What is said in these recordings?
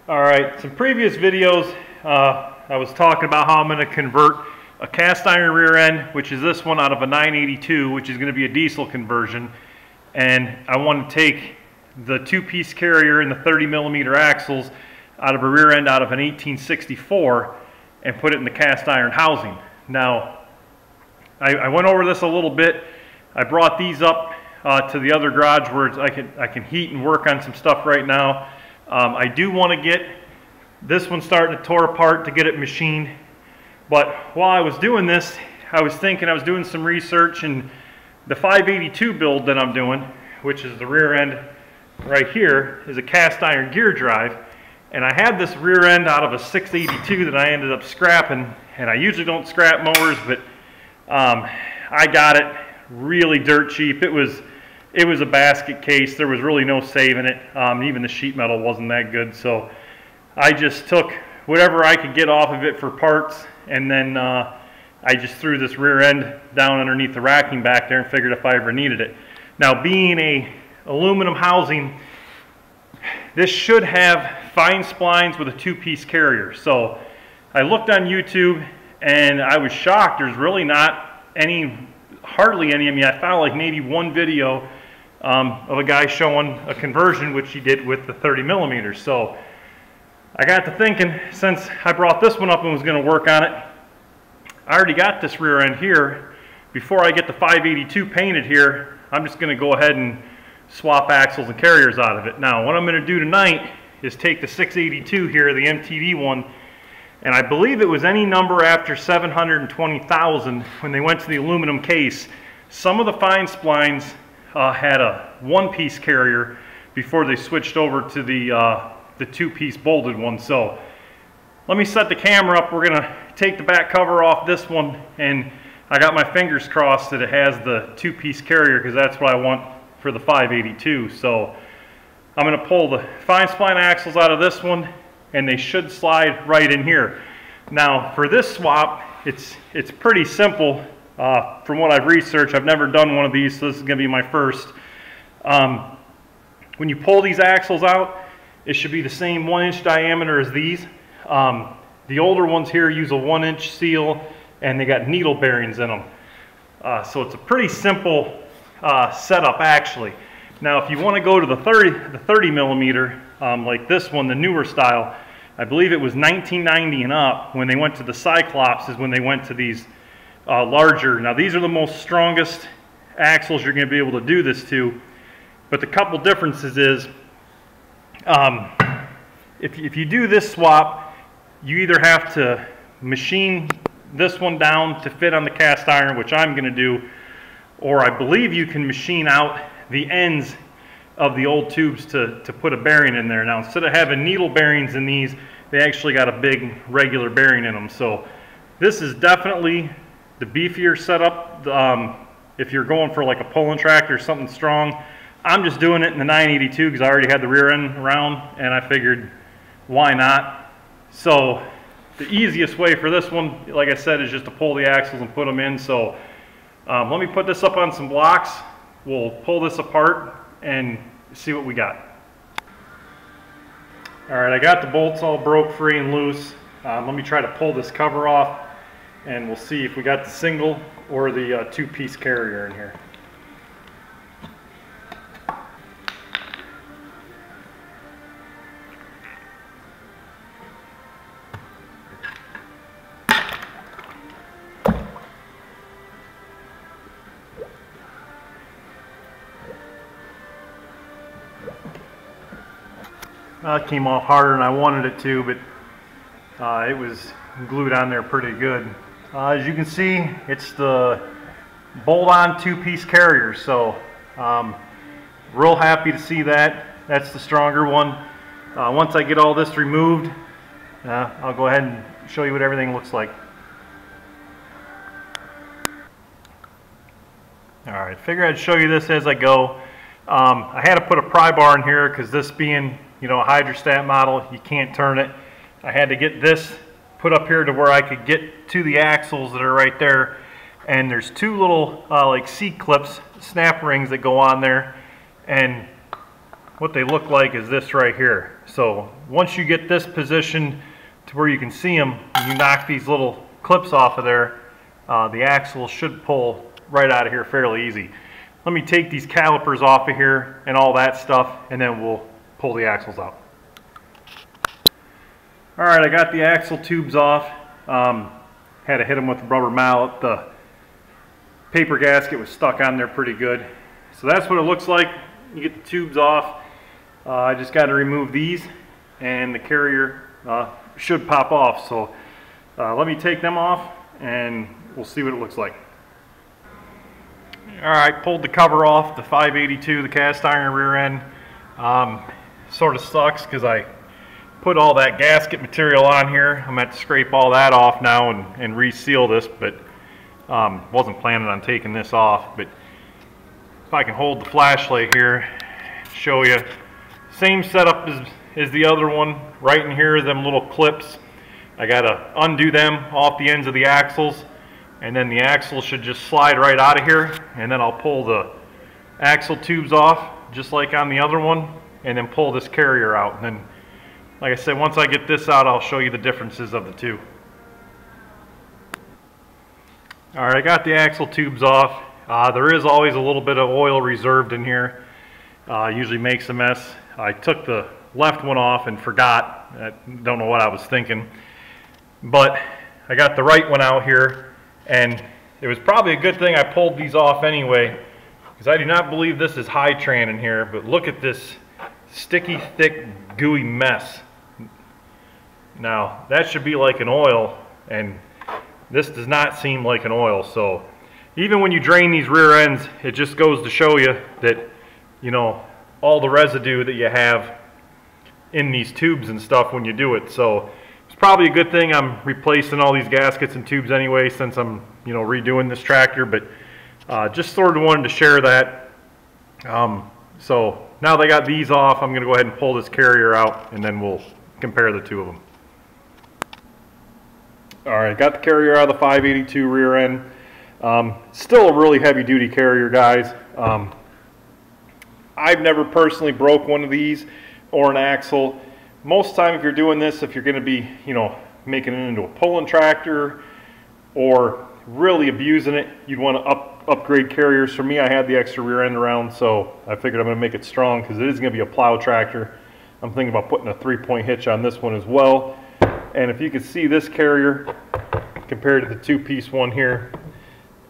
All right, some previous videos I was talking about how I'm going to convert a cast iron rear end, which is this one, out of a 982, which is going to be a diesel conversion, and I want to take the two-piece carrier and the 30mm axles out of a rear end out of an 1864 and put it in the cast iron housing. Now, I went over this a little bit. I brought these up to the other garage where I can heat and work on some stuff right now. I do want to get this one starting to tore apart to get it machined, but while I was doing this, I was thinking, I was doing some research, and the 582 build that I'm doing, which is the rear end right here, is a cast iron gear drive, and I had this rear end out of a 682 that I ended up scrapping, and I usually don't scrap mowers, but I got it really dirt cheap. It was a basket case. There was really no saving it. Even the sheet metal wasn't that good, so I just took whatever I could get off of it for parts, and then I just threw this rear end down underneath the racking back there and figured if I ever needed it. Now, being a aluminum housing, this should have fine splines with a two-piece carrier. So I looked on YouTube and I was shocked. There's really not hardly any. I mean, I found like maybe one video of a guy showing a conversion, which he did with the 30mm. So I got to thinking, since I brought this one up and was going to work on it, I already got this rear end here. Before I get the 582 painted here, I'm just going to go ahead and swap axles and carriers out of it. Now, what I'm going to do tonight is take the 682 here, the MTD one, and I believe it was any number after 720,000 when they went to the aluminum case. Some of the fine splines had a one-piece carrier before they switched over to the two-piece bolted one. So let me set the camera up. We're going to take the back cover off this one, and I got my fingers crossed that it has the two-piece carrier, because that's what I want for the 582. So I'm going to pull the fine spline axles out of this one, and they should slide right in here. Now, for this swap, it's pretty simple. From what I've researched, I've never done one of these, so this is going to be my first. When you pull these axles out, it should be the same 1-inch diameter as these. The older ones here use a 1-inch seal, and they got needle bearings in them. So it's a pretty simple setup, actually. Now, if you want to go to the 30mm, like this one, the newer style, I believe it was 1990 and up when they went to the Cyclops, is when they went to these larger. Now, these are the most strongest axles you're going to be able to do this to, but the couple differences is, if you do this swap, you either have to machine this one down to fit on the cast iron, which I'm going to do, or I believe you can machine out the ends of the old tubes to put a bearing in there. Now, instead of having needle bearings in these, they actually got a big regular bearing in them. So this is definitely the beefier setup if you're going for like a pulling tractor or something strong. I'm just doing it in the 982 because I already had the rear end around, and I figured, why not? So the easiest way for this one, like I said, is just to pull the axles and put them in. So let me put this up on some blocks. We'll pull this apart and see what we got. All right, I got the bolts all broke free and loose. Let me try to pull this cover off, and we'll see if we got the single or the two-piece carrier in here. It came off harder than I wanted it to, but it was glued on there pretty good. As you can see, it's the bolt-on two-piece carrier, so real happy to see that. That's the stronger one. Once I get all this removed, I'll go ahead and show you what everything looks like. Alright, figure I'd show you this as I go. I had to put a pry bar in here because this being, you know, a hydrostat model, you can't turn it. I had to get this put up here to where I could get to the axles that are right there. And there's two little like C-clips, snap rings that go on there. And what they look like is this right here. So once you get this positioned to where you can see them, you knock these little clips off of there, the axle should pull right out of here fairly easy. Let me take these calipers off of here and all that stuff, and then we'll pull the axles out. All right, I got the axle tubes off. Had to hit them with a rubber mallet. The paper gasket was stuck on there pretty good. So that's what it looks like. You get the tubes off. I just got to remove these, and the carrier should pop off. So let me take them off, and we'll see what it looks like. All right, pulled the cover off the 582, the cast iron rear end. Sort of sucks because I put all that gasket material on here. I'm going to have to scrape all that off now and reseal this, but wasn't planning on taking this off. But if I can hold the flashlight here, show you. Same setup as the other one. Right in here, them little clips. I got to undo them off the ends of the axles, and then the axle should just slide right out of here, and then I'll pull the axle tubes off just like on the other one, and then pull this carrier out. And then, like I said, once I get this out, I'll show you the differences of the two. All right, I got the axle tubes off. There is always a little bit of oil reserved in here. Usually makes a mess. I took the left one off and forgot. I don't know what I was thinking. But I got the right one out here, and it was probably a good thing I pulled these off anyway, because I do not believe this is Hy-Tran in here, but look at this sticky, thick, gooey mess. Now, that should be like an oil, and this does not seem like an oil. So even when you drain these rear ends, it just goes to show you that, you know, all the residue that you have in these tubes and stuff when you do it. So it's probably a good thing I'm replacing all these gaskets and tubes anyway, since I'm, you know, redoing this tractor. But just sort of wanted to share that. So now they got these off, I'm going to go ahead and pull this carrier out, and then we'll compare the two of them. All right, got the carrier out of the 582 rear end. Still a really heavy duty carrier, guys. I've never personally broke one of these or an axle. Most time if you're doing this, if you're going to be, you know, making it into a pulling tractor or really abusing it, you'd want to upgrade carriers. For me, I had the extra rear end around, so I figured I'm going to make it strong because it is going to be a plow tractor. I'm thinking about putting a 3-point hitch on this one as well. And if you can see this carrier compared to the two-piece one here,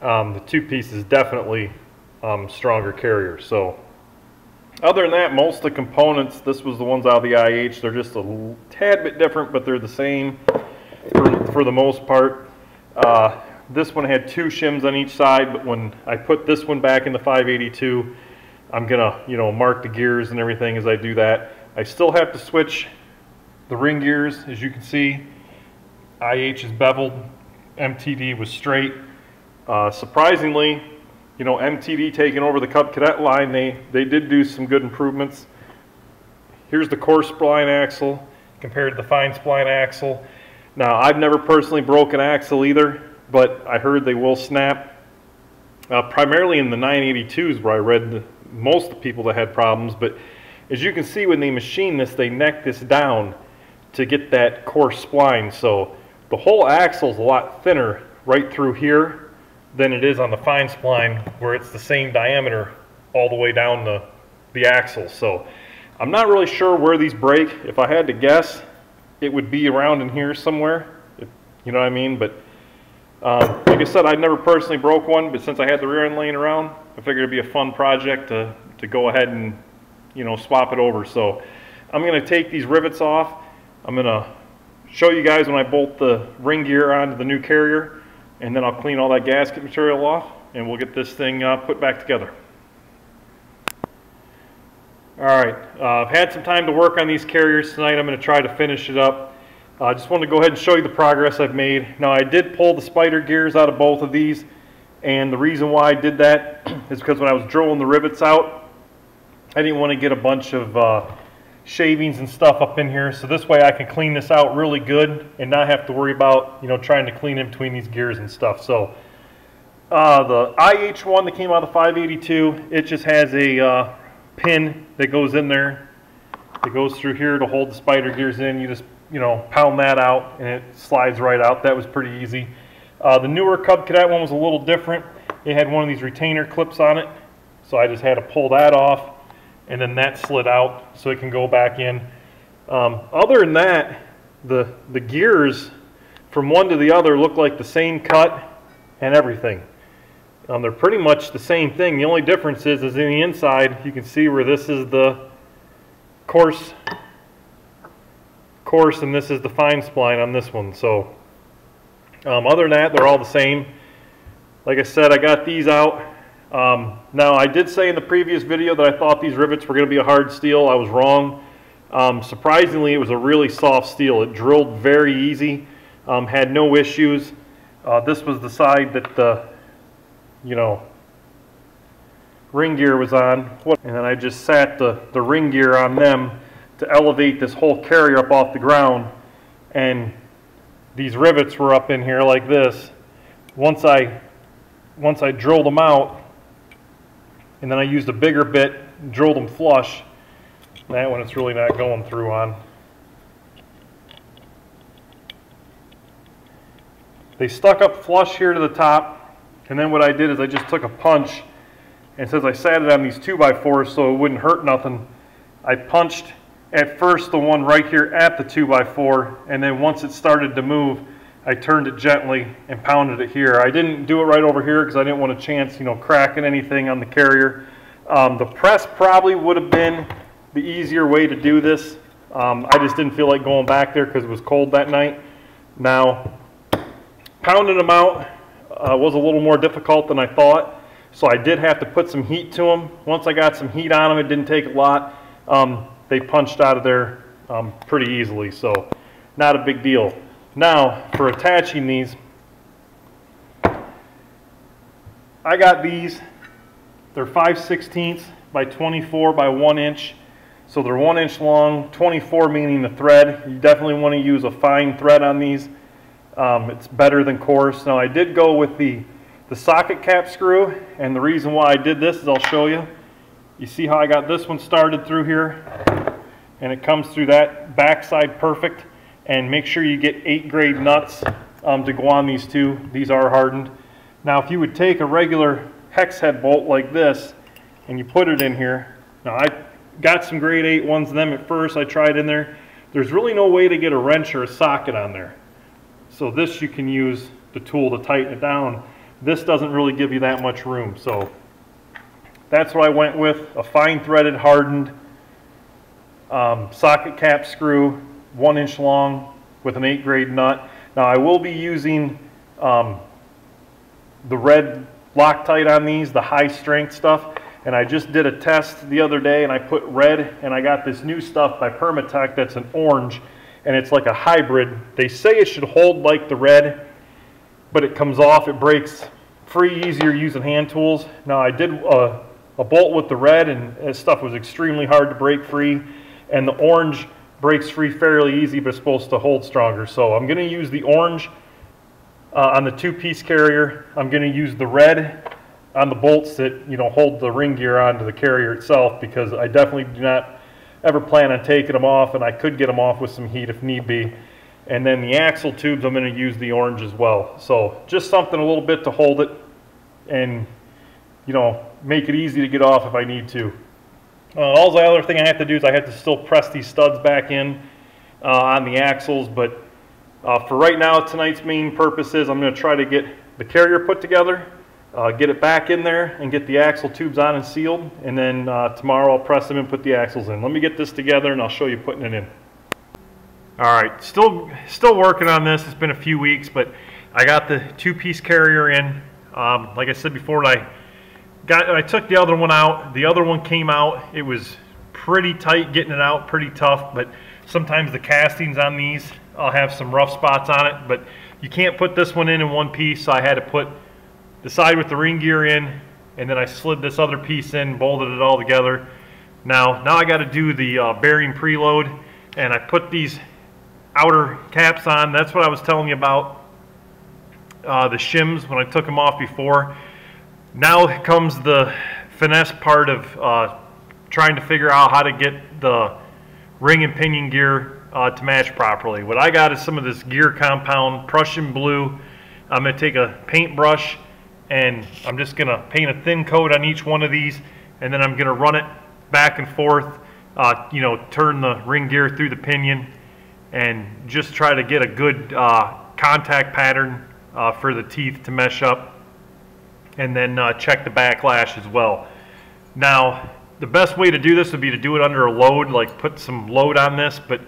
the two-piece is definitely stronger carrier. So other than that, most of the components, this was the ones out of the IH, they're just a tad bit different, but they're the same for the most part. This one had 2 shims on each side, but when I put this one back in the 582, I'm gonna, you know, mark the gears and everything as I do that. I still have to switch the ring gears. As you can see, IH is beveled, MTD was straight. Surprisingly, you know, MTD taking over the Cub Cadet line, they did do some good improvements. Here's the coarse spline axle compared to the fine spline axle. Now, I've never personally broken an axle either, but I heard they will snap. Primarily in the 982s where I read most of the people that had problems, but as you can see when they machine this, they neck this down to get that coarse spline. So the whole axle is a lot thinner right through here than it is on the fine spline, where it's the same diameter all the way down the axle. So I'm not really sure where these break. If I had to guess, it would be around in here somewhere, you know what I mean? But like I said, I never personally broke one, but since I had the rear end laying around, I figured it'd be a fun project to go ahead and, you know, swap it over. So I'm going to take these rivets off. I'm going to show you guys when I bolt the ring gear onto the new carrier, and then I'll clean all that gasket material off, and we'll get this thing put back together. All right, I've had some time to work on these carriers tonight. I'm going to try to finish it up. I just wanted to go ahead and show you the progress I've made. Now, I did pull the spider gears out of both of these, and the reason why I did that is because when I was drilling the rivets out, I didn't want to get a bunch of shavings and stuff up in here, so this way I can clean this out really good and not have to worry about, you know, trying to clean in between these gears and stuff. So the IH one that came out of the 582, it just has a pin that goes in there. It goes through here to hold the spider gears in. You just, you know, pound that out and it slides right out. That was pretty easy. The newer Cub Cadet one was a little different. It had one of these retainer clips on it, so I just had to pull that off, and then that slid out so it can go back in. Other than that, the gears from one to the other look like the same cut and everything. They're pretty much the same thing. The only difference is in the inside, you can see where this is the coarse and this is the fine spline on this one. So other than that, they're all the same. Like I said, I got these out. Now, I did say in the previous video that I thought these rivets were going to be a hard steel. I was wrong. Surprisingly, it was a really soft steel. It drilled very easy, had no issues. This was the side that the, you know, ring gear was on. And then I just sat the ring gear on them to elevate this whole carrier up off the ground. And these rivets were up in here like this. Once I drilled them out, and then I used a bigger bit, drilled them flush. That one it's really not going through on. They stuck up flush here to the top, and then what I did is I just took a punch, and since I sat it on these 2x4s so it wouldn't hurt nothing, I punched at first the one right here at the 2x4, and then once it started to move, I turned it gently and pounded it here. I didn't do it right over here because I didn't want a chance, you know, cracking anything on the carrier. The press probably would have been the easier way to do this. I just didn't feel like going back there because it was cold that night. Now, pounding them out was a little more difficult than I thought, so I did have to put some heat to them. Once I got some heat on them, it didn't take a lot. They punched out of there pretty easily, so not a big deal. Now, for attaching these, I got these. They're 5/16 by 24 by 1 inch. So they're 1 inch long, 24 meaning the thread. You definitely want to use a fine thread on these. It's better than coarse. Now, I did go with the socket cap screw, and the reason why I did this is I'll show you. You see how I got this one started through here, and it comes through that backside perfect. And make sure you get 8 grade nuts to go on these two. These are hardened. Now, if you would take a regular hex head bolt like this and you put it in here. Now, I got some grade 8 ones of them at first. I tried in there. There's really no way to get a wrench or a socket on there. So this, you can use the tool to tighten it down. This doesn't really give you that much room. So that's what I went with, a fine threaded hardened socket cap screw, 1 inch long with an 8 grade nut. Now, I will be using the red Loctite on these, the high strength stuff, and I just did a test the other day and I put red, and I got this new stuff by Permatech that's an orange, and it's like a hybrid. They say it should hold like the red, but it comes off, it breaks free easier using hand tools. Now, I did a bolt with the red, and this stuff was extremely hard to break free, and the orange breaks free fairly easy, but it's supposed to hold stronger. So I'm going to use the orange on the 2-piece carrier. I'm going to use the red on the bolts that, you know, hold the ring gear onto the carrier itself, because I definitely do not ever plan on taking them off, and I could get them off with some heat if need be. And then the axle tubes, I'm going to use the orange as well. So just something a little bit to hold it and, you know, make it easy to get off if I need to. All the other thing I have to do is I have to still press these studs back in on the axles, but for right now, tonight's main purpose is I'm going to try to get the carrier put together, get it back in there, and get the axle tubes on and sealed, and then tomorrow I'll press them and put the axles in. Let me get this together and I'll show you putting it in. Alright, still working on this. It's been a few weeks, but I got the 2-piece carrier in. Like I said before, I took the other one out. The other one came out. It was pretty tight getting it out, pretty tough, but sometimes the castings on these, I'll have some rough spots on it, but you can't put this one in one piece, so I had to put the side with the ring gear in, and then I slid this other piece in, bolted it all together. Now I got to do the bearing preload, and I put these outer caps on. That's what I was telling you about, the shims when I took them off before. Now comes the finesse part of trying to figure out how to get the ring and pinion gear to match properly. What I got is some of this gear compound, Prussian blue. I'm going to take a paintbrush and I'm just going to paint a thin coat on each one of these, and then I'm going to run it back and forth, you know, turn the ring gear through the pinion and just try to get a good contact pattern for the teeth to mesh up, and then check the backlash as well. Now, the best way to do this would be to do it under a load, like put some load on this, but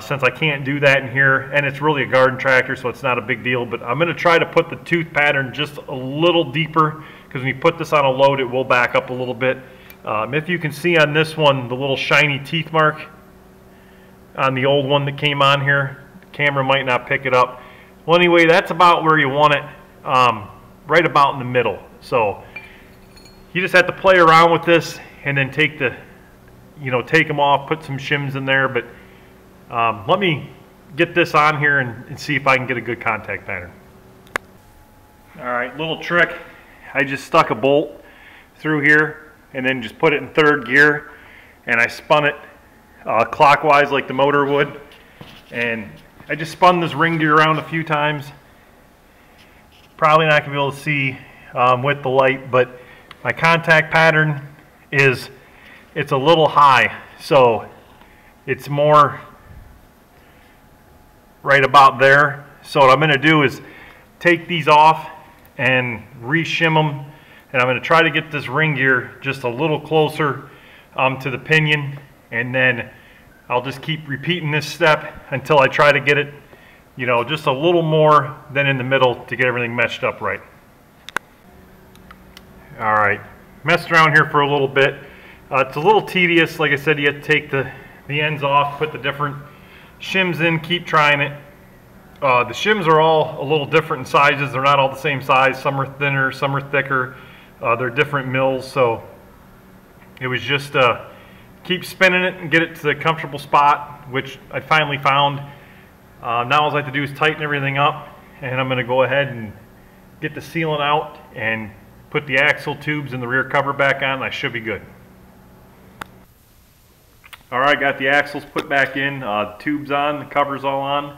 since I can't do that in here, and it's really a garden tractor, so it's not a big deal, but I'm going to try to put the tooth pattern just a little deeper, because when you put this on a load, it will back up a little bit. If you can see on this one, the little shiny teeth mark on the old one that came on here, the camera might not pick it up. Well, anyway, that's about where you want it, right about in the middle. So you just have to play around with this and then take the, you know, take them off, put some shims in there. But let me get this on here and see if I can get a good contact pattern. All right, little trick. I just stuck a bolt through here and then just put it in third gear, and I spun it clockwise like the motor would, and I just spun this ring gear around a few times. Probably not going to be able to see with the light, but my contact pattern is, it's a little high, so it's more right about there. So what I'm going to do is take these off and re-shim them, and I'm going to try to get this ring gear just a little closer to the pinion, and then I'll just keep repeating this step until I try to get it, you know, just a little more than in the middle to get everything meshed up right. All right, messed around here for a little bit. It's a little tedious. Like I said, you have to take the ends off, put the different shims in, keep trying it. The shims are all a little different in sizes. They're not all the same size. Some are thinner, some are thicker. They're different mills, so it was just keep spinning it and get it to the comfortable spot, which I finally found. Now all I have to do is tighten everything up, and I'm going to go ahead and get the sealant out and put the axle tubes and the rear cover back on, and I should be good. Alright, got the axles put back in, the tubes on, the cover's all on.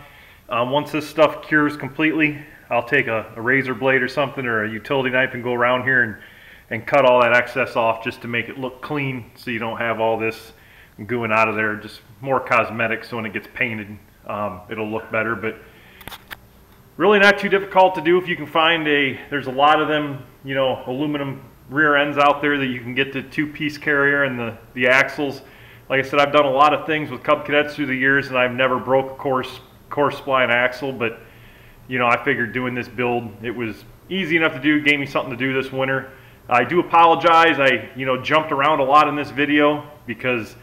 Once this stuff cures completely, I'll take a razor blade or something, or a utility knife, and go around here and cut all that excess off just to make it look clean, so you don't have all this gooing out of there. Just more cosmetic, so when it gets painted, it'll look better. But really not too difficult to do if you can find there's a lot of them, you know, aluminum rear ends out there that you can get the two-piece carrier and the axles. Like I said, I've done a lot of things with Cub Cadets through the years, and I've never broke a coarse spline axle, but you know, I figured doing this build, it was easy enough to do, gave me something to do this winter. I do apologize, I jumped around a lot in this video because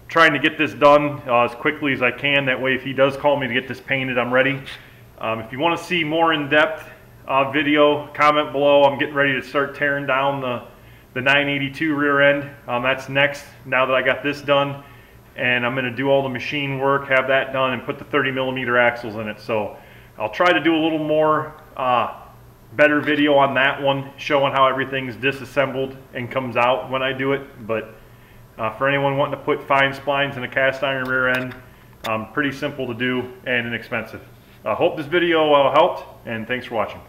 trying to get this done as quickly as I can. That way, if he does call me to get this painted, I'm ready. If you want to see more in-depth video, comment below. I'm getting ready to start tearing down the 982 rear end. That's next, now that I got this done. And I'm going to do all the machine work, have that done, and put the 30mm axles in it. So I'll try to do a little more better video on that one, showing how everything's disassembled and comes out when I do it. But for anyone wanting to put fine splines in a cast iron rear end, pretty simple to do and inexpensive. I hope this video helped, and thanks for watching.